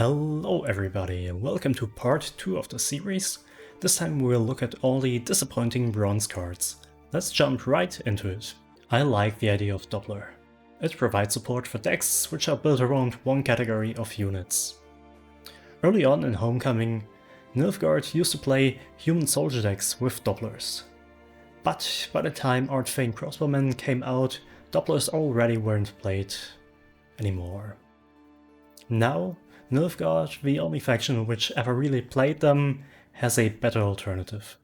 Hello everybody, and welcome to part 2 of the series. This time we'll look at all the disappointing bronze cards. Let's jump right into it. I like the idea of Doppler. It provides support for decks which are built around one category of units. Early on in Homecoming, Nilfgaard used to play human soldier decks with Dopplers. But by the time Arcane Crossbowmen came out, Dopplers already weren't played anymore. Now, Nilfgaard, the only faction which ever really played them, has a better alternative.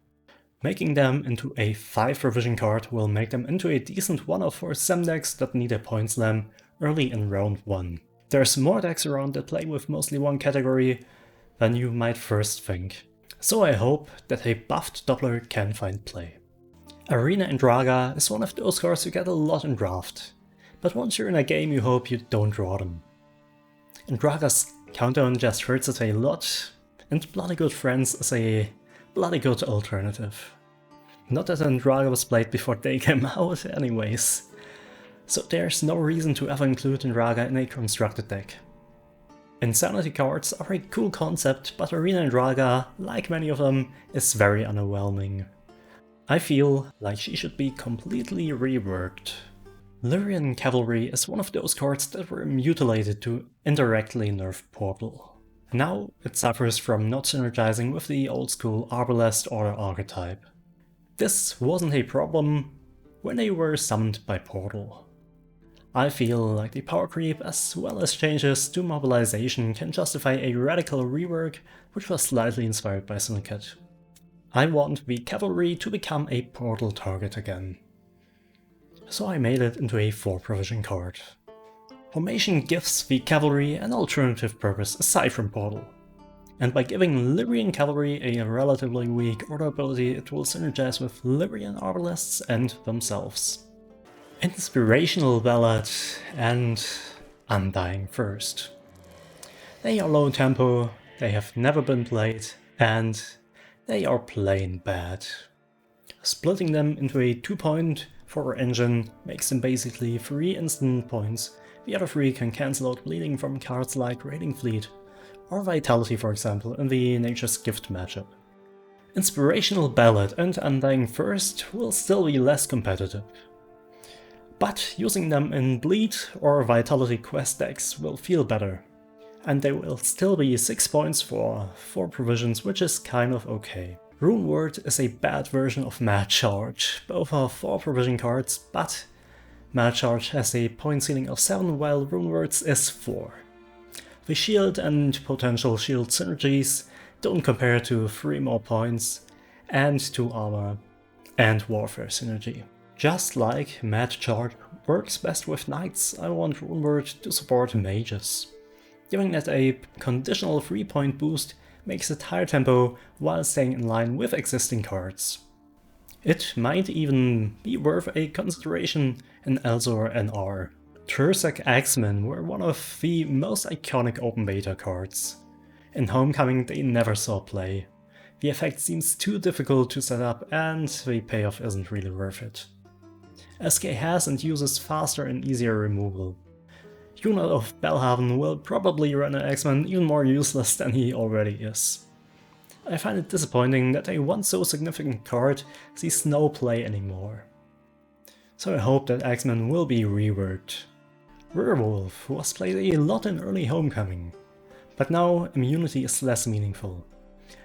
Making them into a 5 provision card will make them into a decent one of 4 Sem decks that need a point slam early in round 1. There's more decks around that play with mostly one category than you might first think. So I hope that a buffed Doppler can find play. Arena and Draga is one of those cards you get a lot in draft, but once you're in a game you hope you don't draw them. And Draga's countdown just hurts it a lot, and Bloody Good Friends is a bloody good alternative. Not that Draga was played before they came out anyways, so there's no reason to ever include Draga in a constructed deck. Insanity cards are a cool concept, but Arena and Draga, like many of them, is very underwhelming. I feel like she should be completely reworked. Lyrian Cavalry is one of those cards that were mutilated to indirectly nerf Portal. Now it suffers from not synergizing with the old school Arbalest Order archetype. This wasn't a problem when they were summoned by Portal. I feel like the power creep as well as changes to mobilization can justify a radical rework which was slightly inspired by Syndicate. I want the Cavalry to become a Portal target again. So I made it into a 4 provision card. Formation gives the Cavalry an alternative purpose aside from Portal. And by giving Lyrian Cavalry a relatively weak order ability, it will synergize with Lyrian Arbalests and themselves. Inspirational Ballad and Undying First. They are low tempo, they have never been played, and they are plain bad. Splitting them into a 2-point for engine makes them basically 3 instant points. The other 3 can cancel out bleeding from cards like Raiding Fleet, or Vitality for example in the Nature's Gift matchup. Inspirational Ballad and Undying First will still be less competitive. But using them in Bleed or Vitality quest decks will feel better. And they will still be 6 points for 4 provisions, which is kind of okay. Rune Word is a bad version of Mad Charge. Both are 4 provision cards, but Mad Charge has a point ceiling of 7 while Rune Words is 4. The shield and potential shield synergies don't compare to 3 more points, and to armor and warfare synergy. Just like Mad Charge works best with knights, I want Rune Word to support mages. Giving it a conditional 3-point boost makes it higher tempo while staying in line with existing cards. It might even be worth a consideration in Elzor NR. Tursek Axemen were one of the most iconic open beta cards. In Homecoming they never saw play. The effect seems too difficult to set up and the payoff isn't really worth it. SK has and uses faster and easier removal. Unit of Belhaven will probably run an X-Men even more useless than he already is. I find it disappointing that a once so significant card sees no play anymore. So I hope that X-Men will be reworked. Werewolf was played a lot in early Homecoming, but now immunity is less meaningful.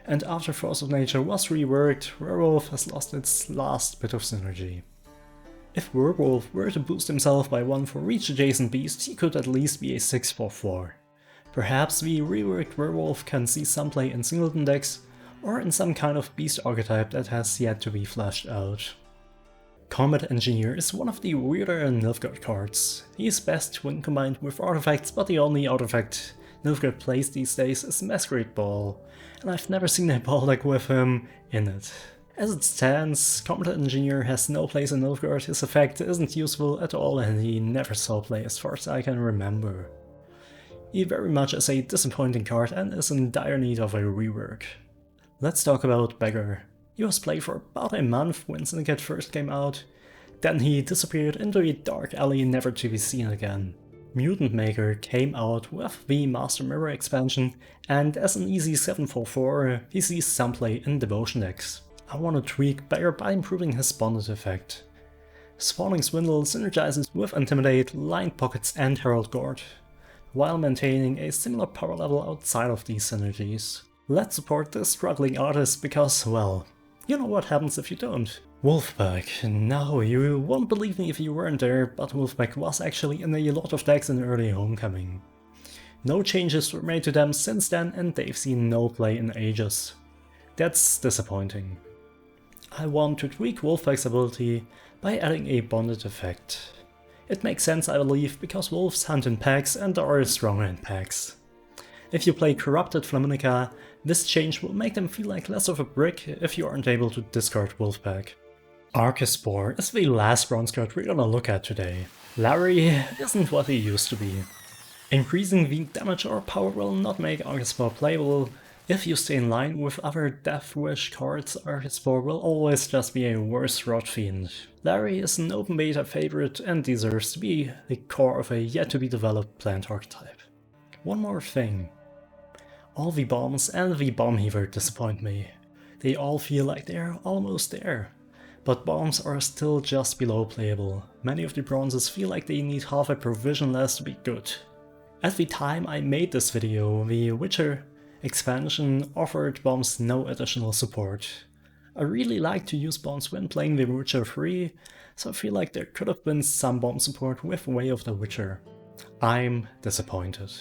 And after Force of Nature was reworked, Werewolf has lost its last bit of synergy. If Werewolf were to boost himself by 1 for each adjacent beast, he could at least be a 6 for 4. Perhaps the reworked Werewolf can see some play in singleton decks, or in some kind of beast archetype that has yet to be fleshed out. Combat Engineer is one of the weirder Nilfgaard cards. He is best when combined with artifacts, but the only artifact Nilfgaard plays these days is Masquerade Ball, and I've never seen a ball deck with him in it. As it stands, Combat Engineer has no place in Nilfgaard, his effect isn't useful at all and he never saw play as far as I can remember. He very much is a disappointing card and is in dire need of a rework. Let's talk about Beggar. He was played for about a month when Syndicate first came out, then he disappeared into a dark alley never to be seen again. Mutant Maker came out with the Master Mirror expansion, and as an easy 7/4/4, he sees some play in Devotion decks. I want to tweak Bear by improving his bonded effect. Spawning Swindle synergizes with Intimidate, Lined Pockets and Herald Gord, while maintaining a similar power level outside of these synergies. Let's support this struggling artist because, well, you know what happens if you don't. Wolfpack. Now, you won't believe me if you weren't there, but Wolfpack was actually in a lot of decks in early Homecoming. No changes were made to them since then and they've seen no play in ages. That's disappointing. I want to tweak Wolfpack's ability by adding a bonded effect. It makes sense, I believe, because wolves hunt in packs and are stronger in packs. If you play Corrupted Flaminica, this change will make them feel like less of a brick if you aren't able to discard Wolfpack. Arca Spore is the last bronze card we're gonna look at today. Larry isn't what he used to be. Increasing the damage or power will not make Arca Spore playable. If you stay in line with other Death Wish cards, Arca Spore will always just be a worse Rot Fiend. Larry is an open beta favorite and deserves to be the core of a yet-to-be-developed plant archetype. One more thing. All the bombs and the bomb heaver disappoint me. They all feel like they're almost there. But bombs are still just below playable. Many of the bronzes feel like they need half a provision less to be good. At the time I made this video, the Witcher expansion offered bombs no additional support. I really like to use bombs when playing The Witcher 3, so I feel like there could have been some bomb support with Way of the Witcher. I'm disappointed.